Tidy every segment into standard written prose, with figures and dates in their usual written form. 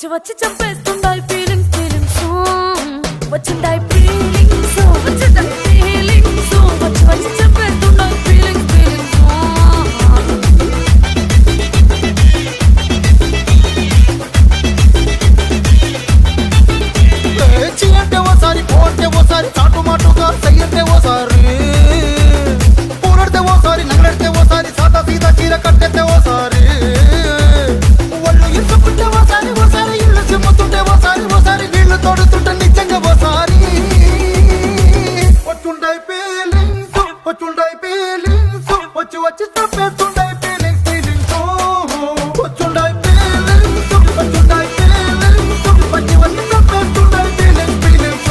వచ్చి చంపేస్తుండాయి feelings feelings వచ్చిండాయి feelings వచ్చిండాయి feelings వచ్చి చంపేస్తుండాయి feelings feelings చీ అంటే ఓసారి పోతే ఓసారి చాటు మాటుగా సయ్యంటే ఓసారి పూరడితే ఓసారి నగలడితే ఓసారి సాదా సీదా చీర కట్టెతే ఓసారి ఒళ్ళు ఇసుకుంటే ఓసారి ఓసారి ఇల్లు చిమ్ముతుంటే ఓసారి ఓసారి వీళ్ళు తోడుతుంటే నిజంగా ఓసారి వచ్చుండాయి ఫీలింగ్స్ వచ్చి వచ్చి తప్పేస్తుండాయి ఫీలింగ్స్ ఫీలింగ్స్ వచ్చుండాయి ఫీలింగ్స్ వచ్చి వచ్చి తప్పేస్తుండాయి ఫీలింగ్స్ ఫీలింగ్స్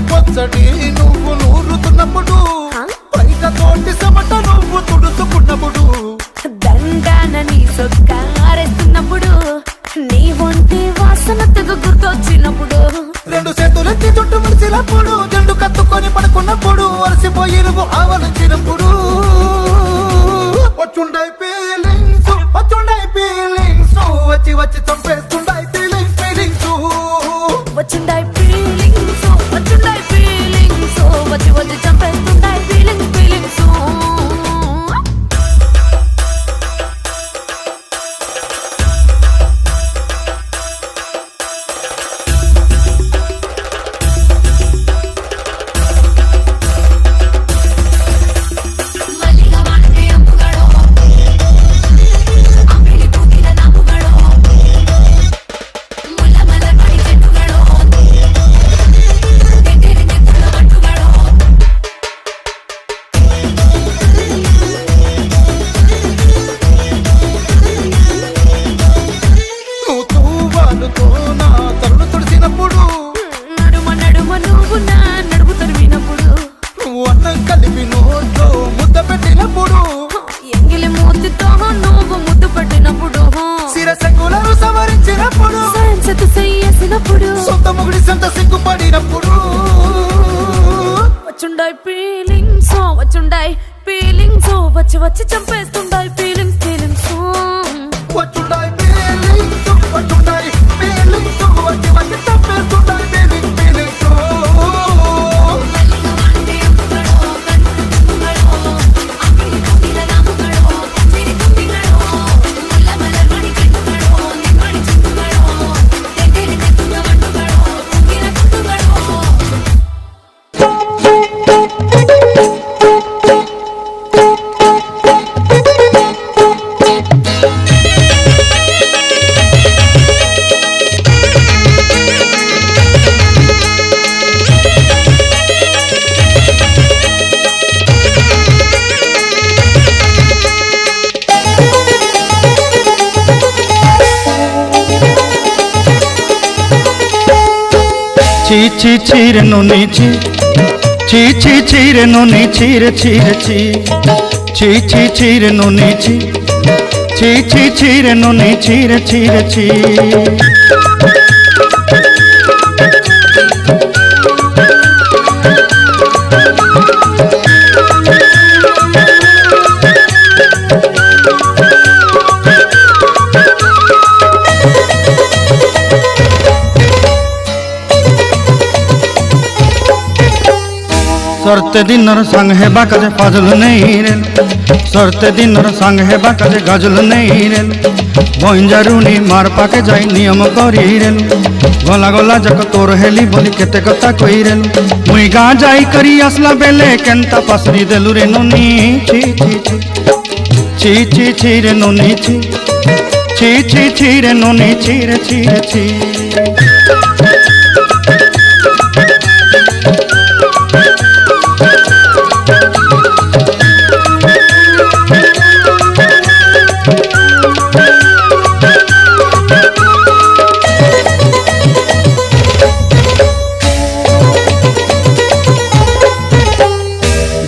పచ్చడి నువ్వు నూరుతున్నప్పుడు బయట తోటి సమట నువ్వు తుడుచుకున్నప్పుడు దండాన నీ సొక్కారేస్తున్నప్పుడు నీ ఒంటి వాసన తెగ గుర్తొచ్చినప్పుడు రెండు చేతులెత్తి చుట్టూ ముడిచినప్పుడు జండు కత్తుకొని పడుకున్నప్పుడు అలసిపోయి నువ్వు ఆవలించినప్పుడు వచ్చుండాయి ఫీలింగ్స్ వచ్చి వచ్చి చంపేస్తుండాయి ఫీలింగ్స్ ఫీలింగ్స్ వచ్చిండాయి ఫీలింగ్స్ వచ్చిండాయి ఫీలింగ్స్ వచ్చి వచ్చి చంపేస్తుండాయి ఫీలింగ్స్ ఫీలింగ్స్ కలిపి నోట్లో ముద్ద పెట్టినప్పుడు ఎంగిలి మూతితో నువ్వు ముద్దు పెట్టినప్పుడు శిరసంగులను సవరించినప్పుడు సైన్సెతు చేసినప్పుడు సొంత ముగుడి సంత సిగ్గుపడినప్పుడు వచ్చుండాయి ఫీలింగ్స్ వచ్చుండాయి ఫీలింగ్స్ వచ్చి వచ్చి చంపేస్తుండాయి ఫీలింగ్స్ ఫీలింగ్స్ వచ్చుండాయి ఫీలింగ్స్ వచ్చుండాయి ఫీలింగ్స్ వచ్చి వచ్చి చంపేస్తుండాయి ఫీలింగ్స్ ఫీలింగ్స్ చీచి చీరను నీచి చీచి చీరను నీ చీర చీర చీ చీచి చీరను నీచి చీచి చీరను నీ చీర చీర చీ সরতে দিনর সাং হেবা কাজে ফাজল নেই রেল সরতে দিনর সাং হেবা কাজে গাজল নেই রেল বঞ্জারুনি মার পাকে যাই নিয়ম করি রেল গলা গলা যাক তোর হেলি বলি কেতে কথা কই রেল মুই গা যাই করি আসলা বেলে কেনতা পাসরি দেলু রে ননি ছি ছি ছি ছি ছি ছি রে ননি ছি ছি ছি ছি রে ননি ছি রে ছি রে ছি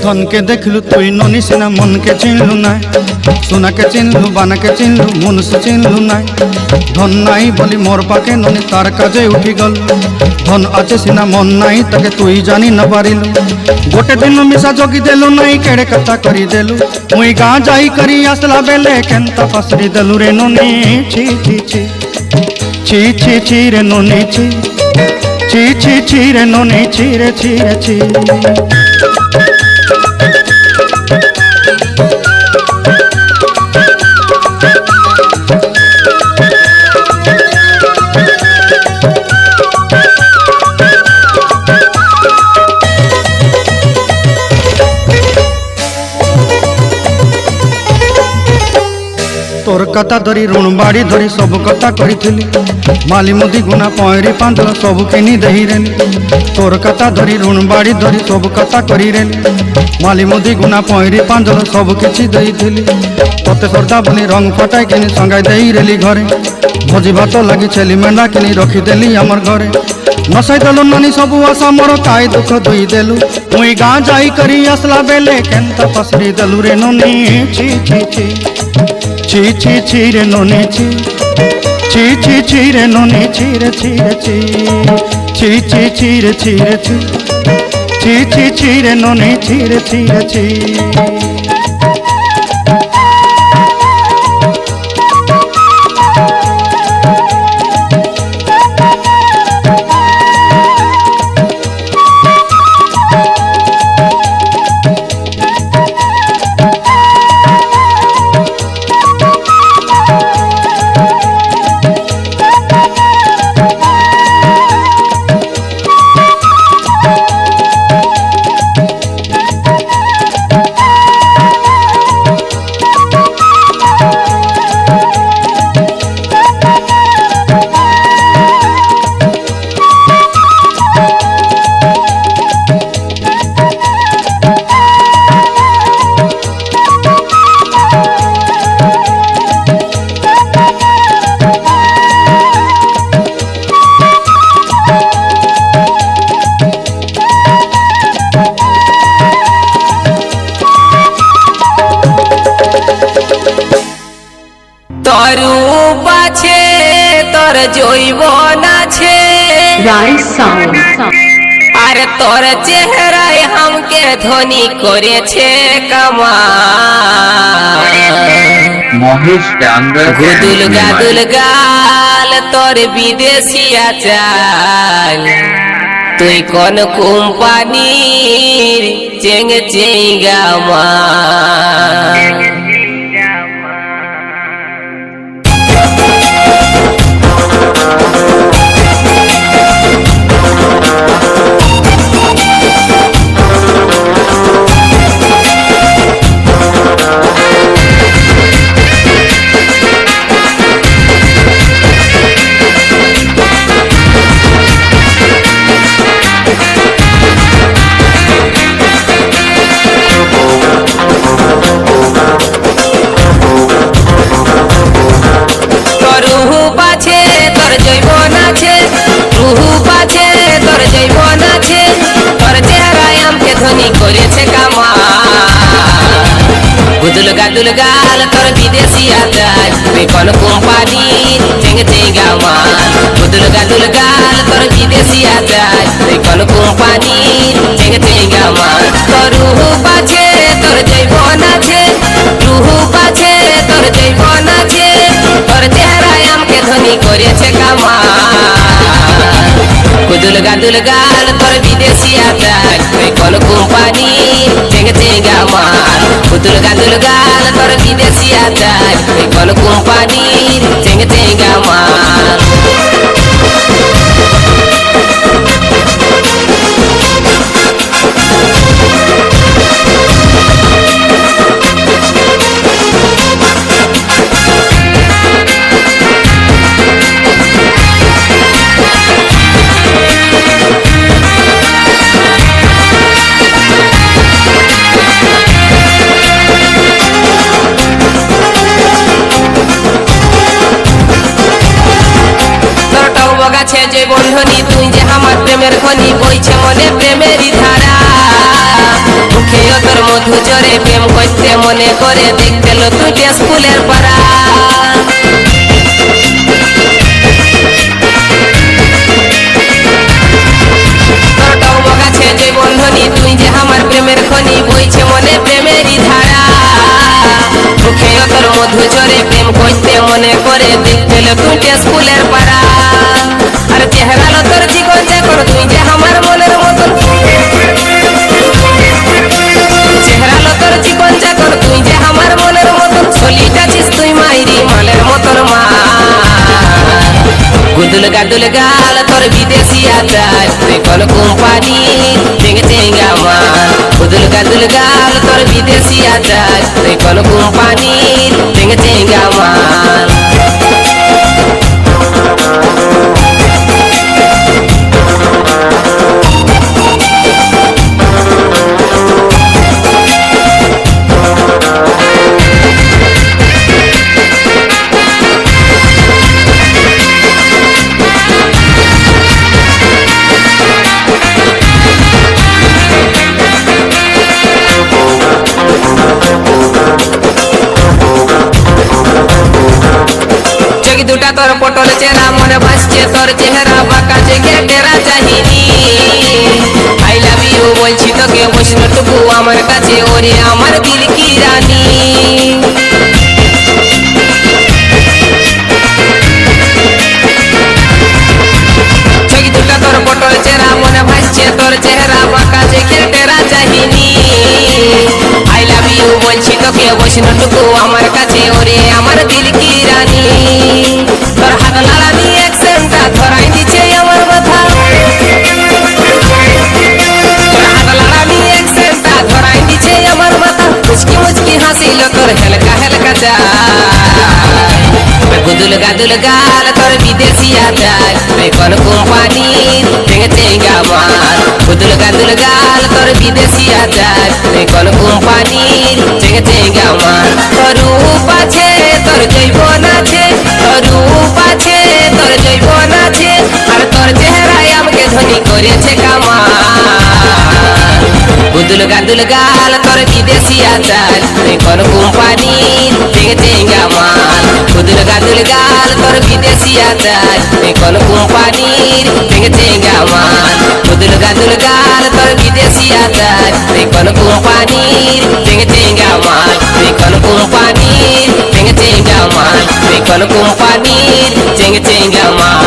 ধনকে দেখলু তুই ননি সিনা মনকে চিনলু নাই সোনাকে চিনলু বানাকে চিনলু মনুষ্য চিনলু নাই ধন নাই বলি মোর পাকে ননি তার কাজে উঠি গল ধন আছে সিনা মন নাই তাকে তুই জানি না পারিলু গোটে দিন মিশা জগি দেলু নাই কেড়ে কথা করি দেলু মুই গা যাই করি আসলা বেলে কেনতা পাসরি দেলু রে ননি ছি ছি ছি ছি ছি ছি রে ননি ছি ছি ছি ছি রে ননি ছি রে ছি রে ছি তোর কথা ধরি ঋণ বাড়ি ধরি সবু কথা করিছিলি মালি মুদি গুনা পয়রি পাঁদল সবু কিনি দেহি রেলি তোর কথা ধরি ঋণ বাড়ি ধরি সবু কথা করি রেলি মালি মুদি গুনা পয়রি পাঁদল সবু কিছু ଦେଇଥିଲି তোতে সর্দা বলি রং ফটাই কিনি সঙ্গাই দেই রেলি ঘরে ভোজি ভাত লাগি ছেলি মেଣ୍ଢା কিনি রଖିদেলি আমার ঘরে নসাই দেলু নানি সবু আশা মোর কাই দুঃখ দুই দেলু মুই গাঁ যাই করি আসলা বেলে কেনতা পাসরি দেলু রে ননি ছি ছি ছি ছি ছি ছি রে ননি ছি ছি ছি ছি রে ননি ছি রে ছি রে ছি ছি ছি ছি রে ছি রে ছি ছি ছি ছি রে ননি ছি রে ছি রে ছি তরুপ আছে তোর জৈবন আছে আর তোর চেহারায় हमके ধনী করেছে কামাল মহেশ ডাঙ্গা গুদুল গাদুল গাল তোর বিদেশি চাল তুই কোন কোম্পানির চেং চেঙ্গা মাল গুদুল গাদুল গাল তোর বিদেশি চাল তুই কোন কোম্পানি চেং চেঙ্গা মাল গুদুল গাদুল গাল তোর বিদেশি চাল তুই কোন কোম্পানি চেং চেঙ্গা মাল তোর রূপ আছে তোর জৈবন আছে রূপ আছে তোর জৈবন আছে তোর চেহারায় আমাকে ধনী করেছে কামাল গুদুল গাদুল গাল তোর বিদেশি আচার তুই কোন কোম্পানি চেঙ্গে চেঙ্গা মাল গুদুল গাদুল গাল তোর বিদেশি আচার তুই কোন কোম্পানি চেঙ্গে চেঙ্গা মাল গাছে যে বন্ধনী তুই যে আমার প্রেমের খনি বইছে মনে প্রেমেরই ধারা মুখেও তোর মধু জরে প্রেম করতে মনে করে দেখতে লো তুই স্কুলের পাড়া তোর গাছে যে বন্ধনী তুই যে আমার প্রেমের খনি বইছে মনে প্রেমেরই ধারা মুখেও তোর মধু জরে প্রেম করতে মনে করে দেখতে লো তুই স্কুলের পাড়া আরে চেহারা লো তোর জীবন যখন তুই যে আমার মনের মতন চেহারা লো তোর জীবন যখন তুই যে আমার মনের মতন চলিটাছিস তুই মাইরি মালের মতন মা গুদুল গাদুল গাল তোর বিদেশি আচার তুই কোন কোম্পানি চেঙ্গে চেঙ্গা মাল গুদুল গাদুল গাল তোর বিদেশি আচার তুই কোন কোম্পানি চেঙ্গে চেঙ্গা মাল দুটা তোর পটল চেহারা মনে ভাসছে তোর চেহারা বাঁকা জেগে টেরা চাহিনি আই লাভ ইউ বলছি তোকে বৈষ্ণটুকু আমার কাছে ওরে আমার দিল কি রানী ছবি দুটা তোর পটল চেহারা মনে ভাসছে তোর চেহারা বাঁকা জেগে টেরা চাহিনি আই লাভ ইউ বলছি তোকে বৈষ্ণটুকু আমার কাছে ওরে আমার দিল কি রানী তোর হাত লালানি অ্যাকসেন্টটা ধরাই দিচ্ছে আমার মাথা তোর হাত লালানি অ্যাকসেন্টটা ধরাই দিচ্ছে আমার মাথা মুচকি মুচকি হাসিল তোর হেলকা হেলকা চাই গুদুল গাদুল গাল তোর বিদেশি আচার তুই কোন কোম্পানি চেঙ্গে চেঙ্গা মাল গুদুল গাদুল গাল তোর বিদেশি আচার তুই কোন কোম্পানি চেঙ্গে চেঙ্গা মাল তোর রূপ আছে তোর জৈবন আছে তোর রূপ আছে তোর জৈবন আছে আর তোর চেহারায় আমাকে ধনী করেছে কামাল গুদুল গাদুল গাল তোর বিদেশি আচার তুই কোন কোম্পানি চেঙ্গে চেঙ্গা মাল গুদুল গাদুল গাল তোর বিদেশি আচার তুই কোন কোম্পানি চেঙ্গে চেঙ্গা মাল গুদুল গাদুল গাল তোর বিদেশি আচার তুই কোন কোম্পানি চেঙ্গে চেঙ্গা মাল তুই কোন কোম্পানি চেঙ্গে চেঙ্গা মাল তুই কোন কোম্পানি চেঙ্গে চেঙ্গা মাল